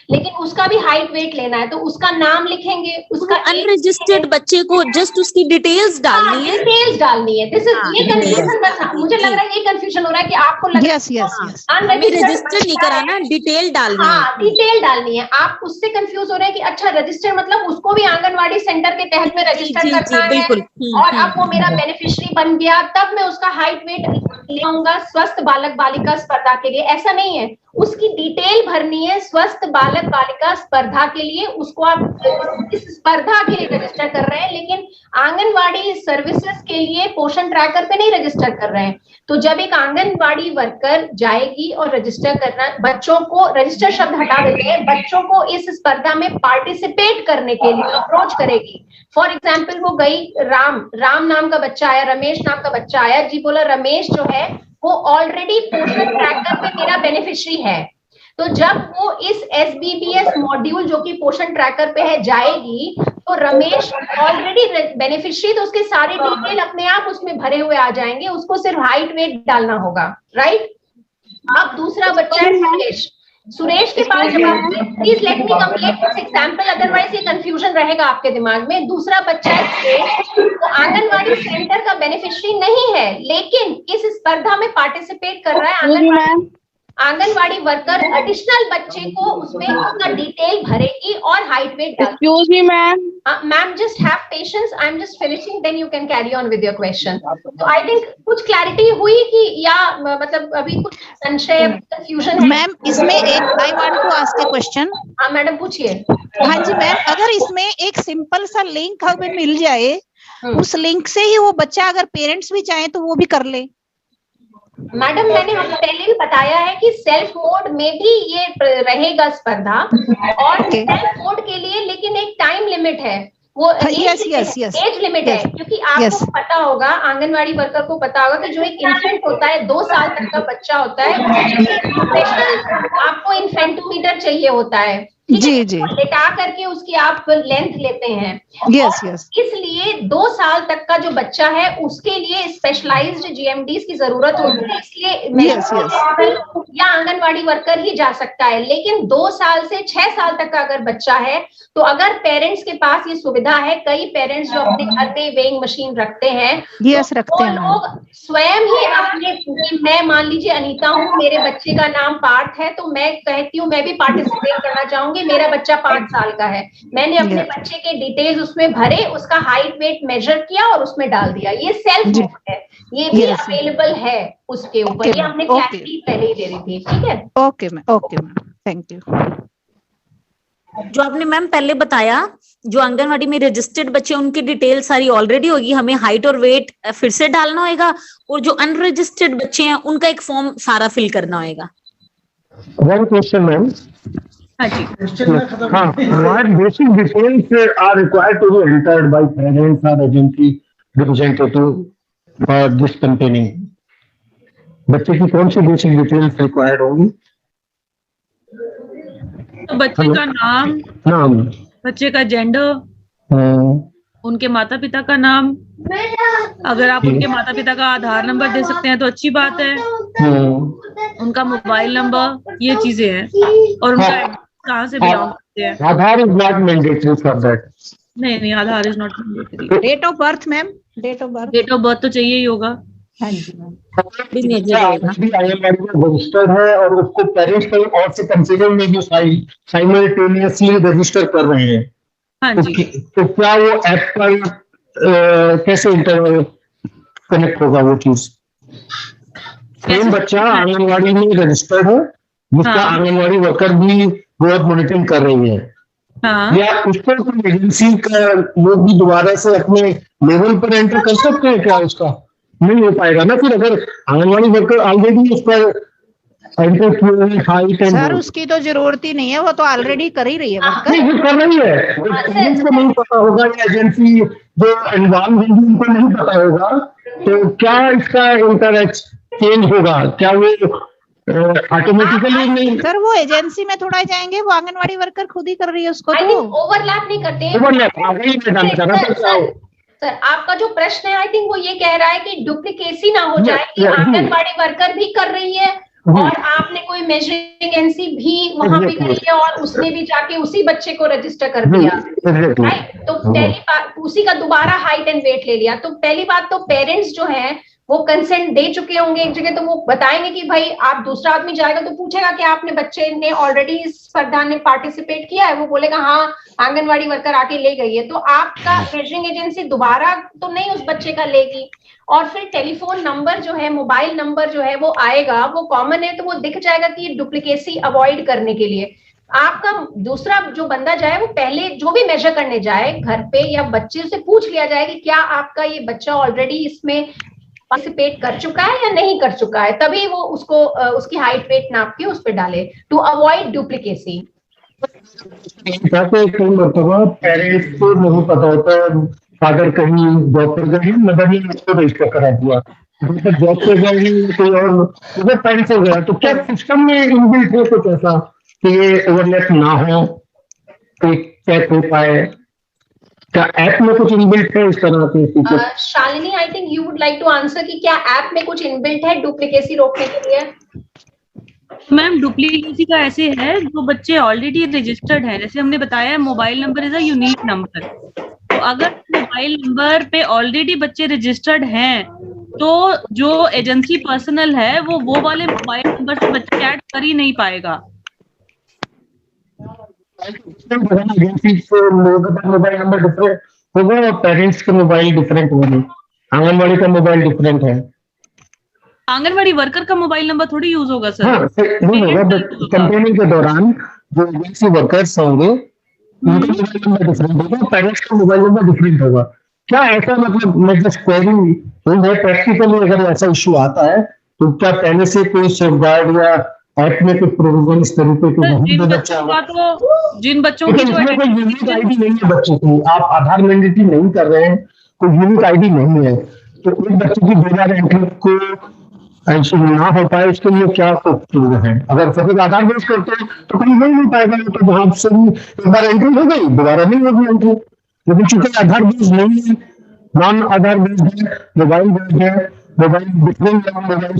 लेकिन उसका भी हाइट वेट लेना है, तो उसका नाम लिखेंगे, उसका अनरजिस्टर्ड बच्चे को जस्ट उसकी डिटेल्स डालनी है, डिटेल्स डालनी है। दिस इज ये कंफ्यूजन बस, मुझे लग रहा है ये कंफ्यूजन हो रहा है कि आपको लग रहा है रजिस्टर नहीं कराना, डिटेल डालनी है। हाँ, डिटेल डालनी है। आप उससे कंफ्यूज हो रहे हैं कि अच्छा रजिस्टर मतलब उसको भी आंगनवाड़ी सेंटर के तहत में रजिस्टर करना है, और अब वो मेरा बेनिफिशियरी बन गया, तब मैं उसका हाइट वेट ले आऊंगा स्वस्थ बालक बालिका स्पर्धा के लिए। ऐसा नहीं है, उसकी डिटेल भरनी है स्वस्थ बालक बालिका स्पर्धा के लिए। उसको आप इस स्पर्धा के लिए रजिस्टर कर रहे हैं, लेकिन आंगनवाड़ी सर्विसेज के लिए पोषण ट्रैकर पे नहीं रजिस्टर कर रहे हैं। तो जब एक आंगनवाड़ी वर्कर जाएगी और रजिस्टर करना, बच्चों को, रजिस्टर शब्द हटा देते हैं, बच्चों को इस स्पर्धा में पार्टिसिपेट करने के लिए अप्रोच करेगी। फॉर एग्जाम्पल वो गई, राम नाम का बच्चा आया, रमेश नाम का बच्चा आया जी, बोला रमेश जो है वो ऑलरेडी पोषण ट्रैकर पे मेरा बेनिफिशियरी है। तो जब वो इस SBBS मॉड्यूल जो कि पोषण ट्रैकर पे है जाएगी, तो रमेश ऑलरेडी बेनिफिशियरी, तो उसके सारे डिटेल अपने आप उसमें भरे हुए आ जाएंगे, उसको सिर्फ हाइट वेट डालना होगा, राइट। अब दूसरा बच्चा है सुरेश के पास जब आप, please let me complete this example, otherwise ये कंफ्यूजन रहेगा आपके दिमाग में। दूसरा बच्चा है सुरेश, तो आंगनवाड़ी सेंटर का बेनिफिशियरी नहीं है, लेकिन इस स्पर्धा में पार्टिसिपेट कर रहा है। आंगनवाड़ी वर्कर एडिशनल बच्चे को उसमें उसका डिटेल भरेगी और हाइट वेट डालेगी। Excuse me ma'am, ma'am just have patience, I am just finishing, then you can carry on with your question. तो आई थिंक कुछ क्लैरिटी हुई कि, या मतलब अभी कुछ संशय कंफ्यूजन है? मैम इसमें एक I want to ask a question. हाँ मैडम पूछिए। हाँ जी मैम, अगर इसमें एक सिंपल सा लिंक हमें मिल जाए, उस लिंक से ही वो बच्चा अगर पेरेंट्स भी चाहे तो वो भी कर ले। मैडम मैंने आपको पहले भी बताया है कि सेल्फ मोड में भी ये रहेगा स्पर्धा, और सेल्फ मोड के लिए लेकिन एक टाइम लिमिट है, वो एज लिमिट है, क्योंकि आपको पता होगा, आंगनवाड़ी वर्कर को पता होगा कि जो एक इन्फेंट होता है, 2 साल तक का बच्चा होता है, आपको इन्फेंटोमीटर चाहिए होता है, जी जी, लेटा करके उसकी आप लेंथ लेते हैं। Yes yes. इसलिए 2 साल तक का जो बच्चा है उसके लिए स्पेशलाइज्ड GMDs की जरूरत होती है, इसलिए या आंगनवाड़ी वर्कर ही जा सकता है। लेकिन 2 साल से 6 साल तक का अगर बच्चा है, तो अगर पेरेंट्स के पास ये सुविधा है, कई पेरेंट्स जो अपने घर पे वेइंग मशीन रखते हैं, यस रखते हैं, लोग स्वयं ही अपने, मैं मान लीजिए अनीता हूँ, मेरे बच्चे का नाम पार्थ है, तो मैं कहती हूँ मैं भी पार्टिसिपेट करना चाहूंगी, मेरा बच्चा 5 साल का है, मैंने अपने बच्चे के डिटेल्स उसमें भरे, उसका हाइट वेट मेजर किया और उसमें डाल दिया। ये सेल्फ मोड है, ये भी अवेलेबल है उसके ऊपर, ये हमने क्लैरिटी पहले ही दे दी थी, ठीक है। Okay ma'am, thank you. जो आपने मैम पहले बताया, जो आंगनवाड़ी में रजिस्टर्ड बच्चे, उनकी डिटेल सारी ऑलरेडी होगी, हमें हाइट और वेट फिर से डालना होगा, और जो अनरजिस्टर्ड बच्चे हैं उनका एक फॉर्म सारा फिल करना होगा। One question ma'am. हाँ जी, what basic details are required to be entered by parents or agency representative for this campaigning? बच्चे की कौन सी बेसिक डिटेल्स रिक्वायर्ड होंगी? तो बच्चे का नाम, बच्चे का जेंडर, उनके माता पिता का नाम, अगर आप उनके माता पिता का आधार नंबर दे सकते हैं तो अच्छी बात है, उनका मोबाइल नंबर, ये चीजें हैं, और उनका कहाँ से बिलोंग करते हैं। Aadhaar is not mandatory for that. नहीं, Aadhaar is not mandatory. Date of birth ma'am, date of birth तो चाहिए ही होगा। हाँ जी मैम। रजिस्टर्ड है और उसको पेरेंट्स कहीं और से कंसिडर में जो साइमल्टेनियसली रजिस्टर कर रहे हैं, हाँ जी, तो क्या वो ऐप पर कैसे कनेक्ट होगा वो चीज? सेम बच्चा आंगनवाड़ी में रजिस्टर्ड है, जिसका आंगनवाड़ी वर्कर भी ग्रोथ मॉनिटरिंग कर रही है, या उस पर कोई एजेंसी का लोग भी दोबारा से अपने लेवल पर एंटर कर सकते हैं क्या? उसका नहीं हो पाएगा ना फिर, अगर आंगनवाड़ी वर्कर ऑलरेडी उस पर एंटर किए हाइट। सर उसकी तो जरूरत ही नहीं है, वो तो ऑलरेडी कर ही रही है वर्कर। कर रही है, उनको नहीं पता होगा, या एजेंसी जो इन्वॉल्व होगी उनको नहीं पता होगा, तो क्या इसका इंटरेक्ट चेंज होगा? क्या वो ऑटोमेटिकली नहीं? सर वो एजेंसी में थोड़ा जाएंगे, वो आंगनवाड़ी वर्कर खुद ही कर रही है उसको, तो ओवरलैप नहीं करते। सर आपका जो प्रश्न है, आई थिंक वो ये कह रहा है कि डुप्लीकेसी ना हो जाए, कि आंगनवाड़ी वर्कर भी कर रही है और आपने कोई मेजरिंग एजेंसी भी वहां पे कर लिया और उसने भी जाके उसी बच्चे को रजिस्टर कर दिया, राइट? तो पहली बात उसी का दोबारा हाइट एंड वेट ले लिया, तो पहली बात तो पेरेंट्स जो है वो कंसेंट दे चुके होंगे एक जगह, तो वो बताएंगे कि भाई आप दूसरा आदमी जाएगा तो पूछेगा कि आपने बच्चे ने ऑलरेडी इस स्पर्धा में पार्टिसिपेट किया है, वो बोलेगा हाँ आंगनवाड़ी वर्कर आके ले गई है, तो आपका मेजरिंग एजेंसी दोबारा तो नहीं उस बच्चे का लेगी। और फिर टेलीफोन नंबर जो है, मोबाइल नंबर जो है वो आएगा, वो कॉमन है, तो वो दिख जाएगा कि डुप्लीकेसी अवॉइड करने के लिए आपका दूसरा जो बंदा जाए वो पहले जो भी मेजर करने जाए घर पे या बच्चे से पूछ लिया जाए कि क्या आपका ये बच्चा ऑलरेडी इसमें पार्टिसिपेट कर चुका है या नहीं कर चुका है, तभी वो उसको उसकी हाइट वेट नाप के उस पर डाले टू अवॉइड डुप्लीकेसी। कई मरतबा पेरेंट्स को नहीं पता होता, फादर कहीं जॉब पर गए, मदर ने उसको रजिस्टर करा दिया, जॉब पे गए कोई और उधर पेरेंट्स हो गया, तो क्या सिस्टम में इनबिल्ट है कुछ ऐसा कि ये ओवरलैप ना हो, कोई चेक हो पाए? क्या ऐप में कुछ इनबिल्ट है इस तरह के? Shalini, I think you would like to answer कि क्या ऐप में कुछ इनबिल्ट है डुप्लीकेसी रोकने के लिए? मैम डुप्लीकेसी का ऐसे है, जो बच्चे ऑलरेडी रजिस्टर्ड है, जैसे हमने बताया mobile number is a unique number, तो अगर मोबाइल नंबर पे ऑलरेडी बच्चे रजिस्टर्ड हैं तो जो एजेंसी पर्सनल है वो वाले मोबाइल नंबर से बच्चे ऐड कर ही नहीं पाएगा। मोबाइल नंबर डिफरेंट होगा और पेरेंट्स के मोबाइल डिफरेंट होंगे, आंगनवाड़ी का मोबाइल डिफरेंट है, आंगनवाड़ी वर्कर का मोबाइल नंबर थोड़ी यूज होगा सर। हाँ नहीं होगा, बट कैंपेनिंग के दौरान जो एजेंसी वर्कर्स होंगे उनका मोबाइल नंबर डिफरेंट होगा, पेरेंट्स का मोबाइल नंबर डिफरेंट होगा। क्या ऐसा मतलब मैं जस्ट क्वेरी प्रैक्टिकली अगर ऐसा इशू आता है तो क्या पहले से कोई सेफगार्ड या ऐप में कोई प्रोविजन इस तरीके के नहीं देना चाहिए? जिन बच्चों की इसमें कोई यूनिक आईडी नहीं है बच्चे की, आप आधार मैंडेटरी नहीं कर रहे हैं, कोई यूनिक आईडी नहीं है, तो एक बच्चे की बिना एंट्री को ऐसे ना हो पाए उसके लिए क्या प्रोसीजर है? अगर सभी आधार बेस करते हैं तो कहीं नहीं हो पाएगा, तो वहां से एक बार एंट्री हो गई दोबारा नहीं होगी एंट्री, लेकिन चूंकि आधार बेस नहीं है, नॉन आधार बेस्ड है, मोबाइल बेस्ड है, मोबाइल डिफरेंट मोबाइल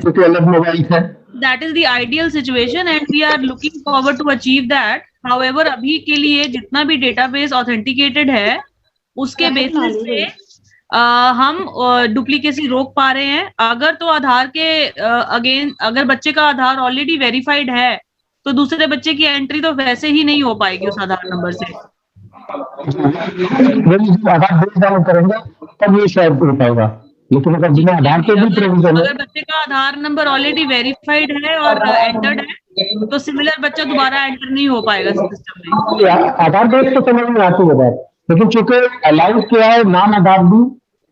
का अलग मोबाइल है। That is the ideal situation and we are looking forward to achieve that. However, अभी के लिए जितना भी डेटाबेस ऑथेंटिकेटेड है उसके बेसिस पे हम डुप्लीकेसी रोक पा रहे हैं। अगर तो आधार के अगेन अगर बच्चे का आधार ऑलरेडी वेरीफाइड है तो दूसरे बच्चे की एंट्री तो वैसे ही नहीं हो पाएगी उस आधार नंबर से। आधार डाउन करेंगे तब ये शायद हो पाएगा, लेकिन अगर बिना आधार के भी प्रोविजन है, अगर बच्चे का आधार नंबर ऑलरेडी वेरीफाइड है और एंटर्ड है तो सिमिलर बच्चा दोबारा एंटर नहीं हो पाएगा सिस्टम में। आधार बेस तो समझ में आती है बात, लेकिन चूंकि अलाउड किया है नॉन आधार भी,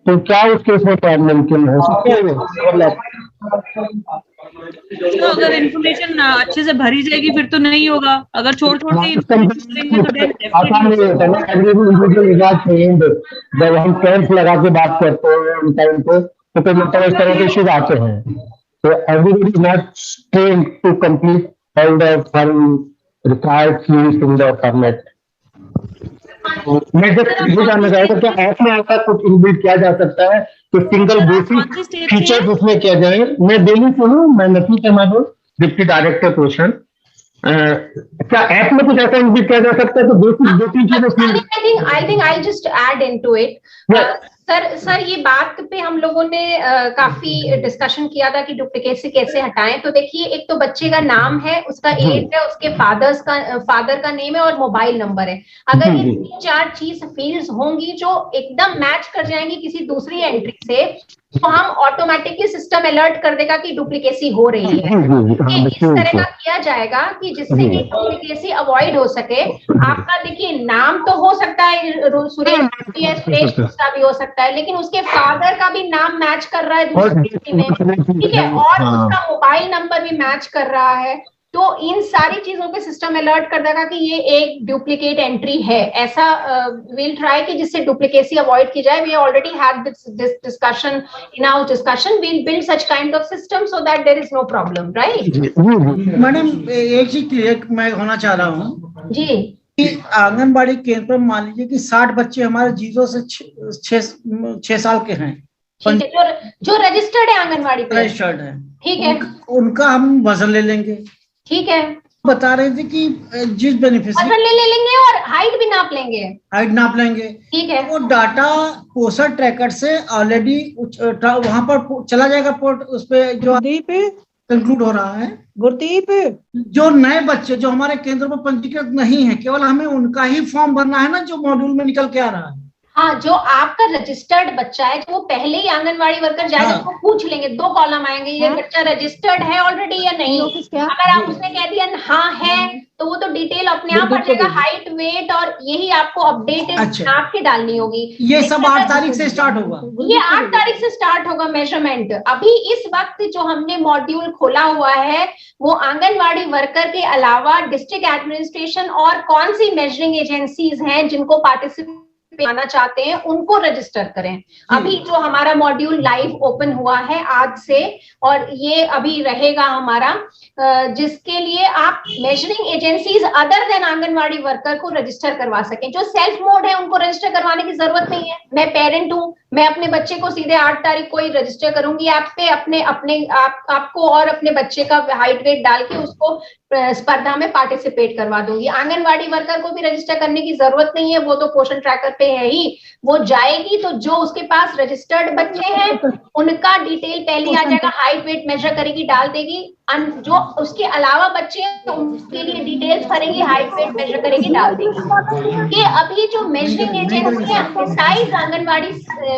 तो क्या उस केस में मुमकिन हो सकता है? तो अगर इन्फॉर्मेशन अच्छे से भरी जाएगी फिर तो नहीं होगा, अगर छोड़ छोड़ के जब हम कैंप लगा के बात करते हैं उन टाइम पे तो कई मतलब इस तरह के इश्यूज आते हैं, तो everybody is not trained to complete all the required things in the format. मैं जब ये जानना चाहता क्या ऐप में ऐसा कुछ इनबिल्ट किया जा सकता है तो सिंगल बेसिक फीचर्स उसमें किया जाए? मैं दिल्ली से हूँ, मैं नफीस अहमद हूँ, डिप्टी डायरेक्टर पोषण। क्या ऐप में कुछ ऐसा इनबिल्ट किया जा सकता है तो बेसिक दो तीन चीजें? I think I just add into it. Sir ये बात पे हम लोगों ने काफी डिस्कशन किया था कि डुप्लीकेसी कैसे हटाएं। तो देखिए, एक तो बच्चे का नाम है, उसका एज है, उसके फादर का नेम है और मोबाइल नंबर है। अगर ये 3-4 चीज फील्ड्स होंगी जो एकदम मैच कर जाएंगी किसी दूसरी एंट्री से, तो हम ऑटोमेटिकली सिस्टम अलर्ट कर देगा कि डुप्लीकेसी हो रही है। इस तरह का किया जाएगा कि जिससे कि डुप्लीकेसी अवॉइड हो सके। आपका देखिए नाम तो हो सकता है सुरेश का भी हो सकता है, लेकिन उसके फादर का भी नाम मैच कर रहा है दूसरी में, ठीक है, और उसका मोबाइल नंबर भी मैच कर रहा है, तो इन सारी चीजों पे सिस्टम अलर्ट कर देगा कि ये एक डुप्लीकेट एंट्री है। ऐसा विल ट्राई कि जिससे डुप्लीकेसी अवॉइड की जाए। We already had this discussion in our discussion, we will build such kind of system so that there is no problem, right? Madam एक चीज क्लियर मैं होना चाह रहा हूँ जी, कि आंगनबाड़ी केंद्र पर मान लीजिए कि 60 बच्चे हमारे 0 से 6 साल के हैं, ठीक है, जो रजिस्टर्ड है आंगनवाड़ी पे, रजिस्टर्ड है, ठीक है, उनका हम वजन ले लेंगे। ठीक है, बता रहे थे कि जिस बेनिफिशियरी वजन ले लेंगे और हाइट भी नाप लेंगे, हाइट नाप लेंगे, ठीक है, वो डाटा पोषण ट्रैकर से ऑलरेडी वहां पर चला जाएगा, पोर्ट उस पे जो कंक्लूड हो रहा है। गुरदीप, जो नए बच्चे जो हमारे केंद्र में पंजीकृत नहीं है, केवल हमें उनका ही फॉर्म भरना है ना, जो मॉड्यूल में निकल के आ रहा है। हाँ, जो आपका रजिस्टर्ड बच्चा है, वो पहले ही आंगनवाड़ी वर्कर जाएगा, हाँ। उसको पूछ लेंगे, 2 कॉलम आएंगे, ये बच्चा रजिस्टर्ड है ऑलरेडी या नहीं। अगर आप उसने कह दिया हाँ है, तो वो तो डिटेल अपने आप आ जाएगा, हाइट, वेट, और यही आपको अपडेटेड नाप के डालनी होगी। ये सब 8 तारीख से स्टार्ट होगा। ये 8 तारीख से स्टार्ट होगा मेजरमेंट। अभी इस वक्त जो हमने मॉड्यूल खोला हुआ है, वो आंगनवाड़ी वर्कर के अलावा डिस्ट्रिक्ट एडमिनिस्ट्रेशन और कौन सी मेजरिंग एजेंसीज हैं जिनको पार्टिसिपेट आना चाहते हैं, उनको रजिस्टर करें। अभी जो हमारा मॉड्यूल लाइव ओपन हुआ है आज से, और ये अभी रहेगा हमारा, जिसके लिए आप measuring agencies other than anganwadi worker को रजिस्टर करवा सकें। जो सेल्फ मोड है, उनको रजिस्टर करवाने की जरूरत नहीं है। मैं पेरेंट हूं, मैं अपने बच्चे को सीधे 8 तारीख को ही रजिस्टर करूंगी ऐप पे, आपको और अपने बच्चे का हाइट वेट डाल के उसको स्पर्धा में पार्टिसिपेट करवा दूंगी। आंगनवाड़ी वर्कर को भी रजिस्टर करने की जरूरत नहीं है, वो तो पोषण ट्रैकर पे है ही। वो जाएगी तो जो उसके पास रजिस्टर्ड बच्चे हैं उनका डिटेल पहले आ जाएगा, हाइट वेट मेजर करेगी, डाल देगी। जो उसके अलावा बच्चे हैं उनके लिए डिटेल्स भरेगी, हाइट वेट मेजर करेगी, डाल देगी। ये अभी जो मेजरिंग एजेंसी है, बिसाइड्स आंगनवाड़ी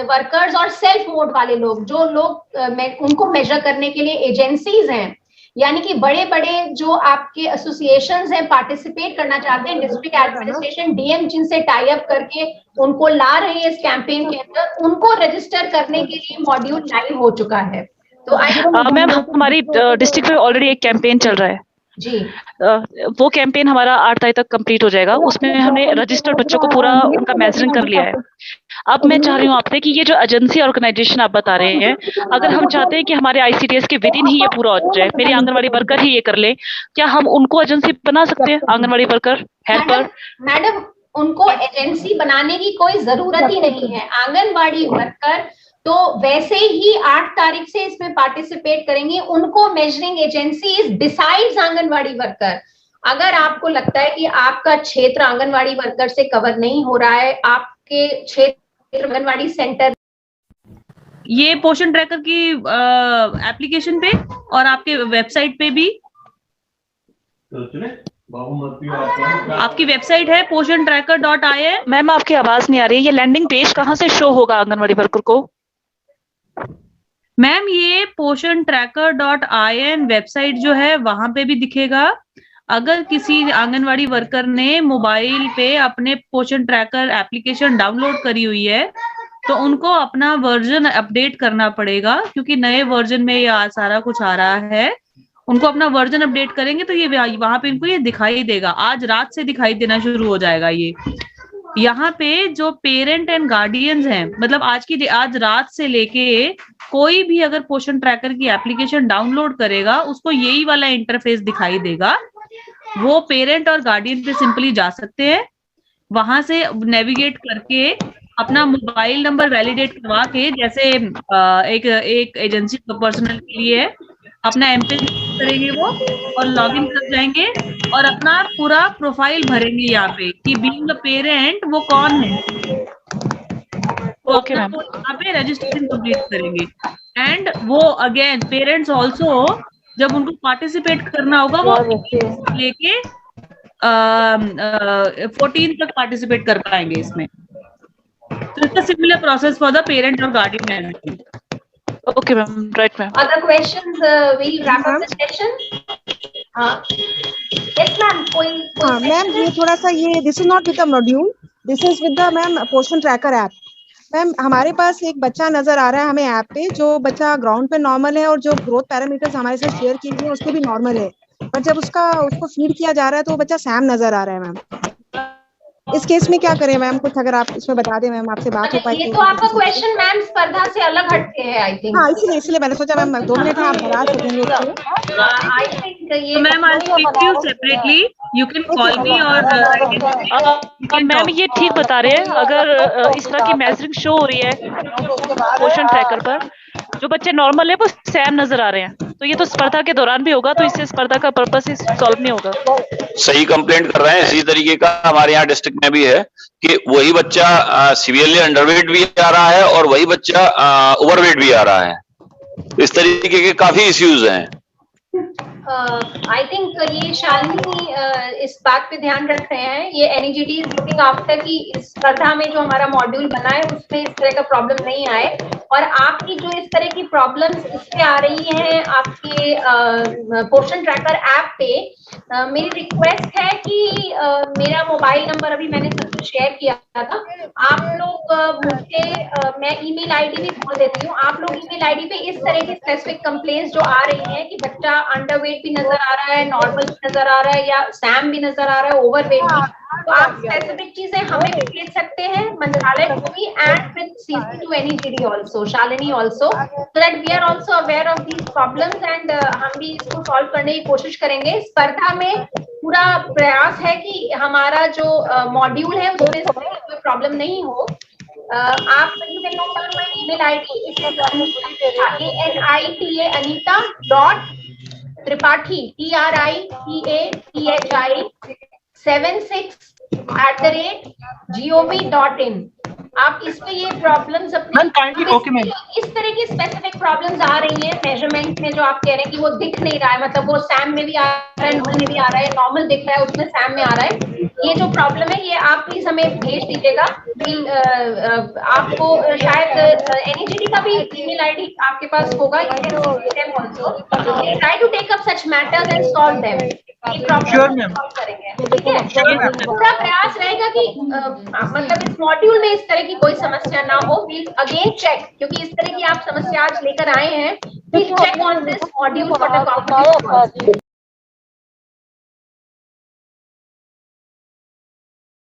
वर्कर्स और सेल्फ मोड वाले लोग, जो लोग उनको मेजर करने के लिए एजेंसीज हैं, यानी कि बड़े बड़े जो आपके एसोसिएशंस हैं पार्टिसिपेट करना चाहते हैं, डिस्ट्रिक्ट एडमिनिस्ट्रेशन, डीएम जिनसे टाई अप करके उनको ला रहे हैं इस कैंपेन के अंदर, उनको रजिस्टर करने के लिए मॉड्यूल लाइव हो चुका है। तो मैम, हमारी डिस्ट्रिक्ट में ऑलरेडी एक कैंपेन चल रहा है जी। वो कैंपेन हमारा 8 तारीख तक कंप्लीट हो जाएगा। उसमें हमने रजिस्टर्ड बच्चों को पूरा उनका मेजरिंग कर लिया है। अब मैं चाह रही हूँ आपसे कि ये जो एजेंसी ऑर्गेनाइजेशन आप बता रहे हैं, अगर हम चाहते हैं कि हमारे आईसीडीएस के विदिन ही ये पूरा हो जाए, मेरी आंगनवाड़ी वर्कर ही ये कर ले, क्या हम उनको एजेंसी बना सकते हैं? आंगनवाड़ी वर्कर हेल्पर मैडम, उनको एजेंसी बनाने की कोई जरूरत ही नहीं है। आंगनवाड़ी वर्कर तो वैसे ही 8 तारीख से इसमें पार्टिसिपेट करेंगे। उनको measuring agencies besides anganwadi worker, अगर आपको लगता है कि आपका क्षेत्र आंगनवाड़ी वर्कर से कवर नहीं हो रहा है, आपके क्षेत्र आंगनवाड़ी सेंटर, ये पोषण ट्रैकर की एप्लीकेशन पे और आपके वेबसाइट पे भी, आपकी वेबसाइट है poshantracker.in। मैम, आपकी आवाज नहीं आ रही है। ये लैंडिंग पेज कहाँ से शो होगा आंगनवाड़ी वर्कर को? मैम, ये poshantracker.in वेबसाइट जो है वहां पे भी दिखेगा। अगर किसी आंगनवाड़ी वर्कर ने मोबाइल पे अपने पोषण ट्रैकर एप्लीकेशन डाउनलोड करी हुई है, तो उनको अपना वर्जन अपडेट करना पड़ेगा, क्योंकि नए वर्जन में ये सारा कुछ आ रहा है। उनको अपना वर्जन अपडेट करेंगे तो ये वहां पे इनको ये दिखाई देगा। आज रात से दिखाई देना शुरू हो जाएगा। ये यहाँ पे जो पेरेंट एंड गार्डियंस हैं, मतलब आज रात से लेके कोई भी अगर पोषण ट्रैकर की एप्लीकेशन डाउनलोड करेगा, उसको यही वाला इंटरफेस दिखाई देगा। वो पेरेंट और गार्डियन पे सिंपली जा सकते हैं, वहां से नेविगेट करके अपना मोबाइल नंबर वैलिडेट करवा के, जैसे एक एजेंसी पर्सनल के लिए अपना एमपिन करेंगे वो, और लॉगिन कर जाएंगे और अपना पूरा प्रोफाइल भरेंगे यहाँ पे कि बीइंग अ पेरेंट वो कौन है। ओके मैम, यहाँ पे रजिस्ट्रेशन कंप्लीट करेंगे। एंड वो अगेन पेरेंट्स ऑल्सो जब उनको पार्टिसिपेट करना होगा, वो लेके 14 तक पार्टिसिपेट कर पाएंगे इसमें। तो इसका similar process for the parent और guardian management. Okay, ma'am. Right, ma'am. Other questions? We'll wrap up the session. Yes, ma'am. Ma'am, ये थोड़ा सा ये this is not with the module, this is with the ma'am पोषण ट्रैकर ऐप। मैम, हमारे पास एक बच्चा नजर आ रहा है हमें ऐप पे, जो बच्चा ग्राउंड पे नॉर्मल है और जो ग्रोथ पैरामीटर्स हमारे साथ शेयर किए गए उसके भी नॉर्मल है, पर जब उसको फीड किया जा रहा है तो वो बच्चा सैम नजर आ रहा है। मैम, इस केस में क्या करें मैम, कुछ अगर आप इसमें बता दें मैम, आपसे बात हो पाए। ये तो आपका क्वेश्चन मैम स्पर्धा से अलग हटके है आई थिंक। हाँ, इसलिए मैंने सोचा मैम 2 मिनट में आप बता सकेंगे उसको। आई थिंक ये ma'am I speak to you separately, you can call me और मैम ये ठीक बता रहे हैं, अगर इस तरह की मेजरिंग शो हो रही है पोषण ट्रैकर पर, जो बच्चे नॉर्मल है वो सेम नजर आ रहे हैं, तो ये तो स्पर्धा के दौरान भी होगा, तो इससे स्पर्धा का पर्पस सॉल्व नहीं होगा। सही कंप्लेंट कर रहे हैं। इसी तरीके का हमारे यहाँ डिस्ट्रिक्ट में भी है कि वही बच्चा सीवियरली अंडरवेट भी आ रहा है और वही बच्चा ओवरवेट भी आ रहा है। इस तरीके के काफी इश्यूज हैं। आई थिंक ये शालिनी इस बात पे ध्यान रख रहे हैं, ये एनईजीटी इज लुकिंग आफ्टर कि इस स्पर्धा में जो हमारा मॉड्यूल बना है उसमें इस तरह का प्रॉब्लम नहीं आए, और आपकी जो इस तरह की प्रॉब्लम्स इससे आ रही हैं आपके पोषण ट्रैकर ऐप पे, मेरी रिक्वेस्ट है कि मेरा मोबाइल नंबर अभी मैंने सबको शेयर किया था, आप लोग मुझे मैं ईमेल आईडी भी बोल देती हूँ, आप लोग ईमेल आईडी पे इस तरह की स्पेसिफिक कंप्लेंट्स जो आ रही हैं कि बच्चा अंडरवेट भी नजर आ रहा है, नॉर्मल भी नजर आ रहा है, या सैम भी नजर आ रहा है, ओवरवेट भी, तो आप स्पेसिफिक चीजें हमें भी भेज सकते हैं मंत्रालय को भी, and with CC to NEGT also, Shalini also, so that we are also aware of these problems, and हम भी इसको सॉल्व करने की कोशिश करेंगे। स्पर्धा में पूरा प्रयास है कि हमारा जो मॉड्यूल है उसमें कोई प्रॉब्लम नहीं हो। आप you can note down my email ID, it is anita.tripathi tripathi76@gov.in। आप इस पे ये प्रॉब्लम्स अपने इस तरह की स्पेसिफिक प्रॉब्लम्स आ रही हैं मेजरमेंट में, जो आप कह रहे हैं कि वो दिख नहीं रहा है, मतलब वो सैम में भी आ रहा है, नॉर्मल में भी आ रहा है, नॉर्मल दिख रहा है उसमें सैम में आ रहा है, ये जो प्रॉब्लम है ये आप प्लीज हमें भेज दीजिएगा। आपको शायद एनईजीटी का भी ईमेल आईडी आपके पास होगा, you can see them also, try to take up such matters and solve them. Sure ma'am, ठीक है, पूरा प्रयास रहेगा कि मतलब इस मॉड्यूल में इस तरह की कोई समस्या ना हो। वी अगेन चेक, क्योंकि इस तरह की आप समस्या आज लेकर आए हैं, please check on this module for the competition.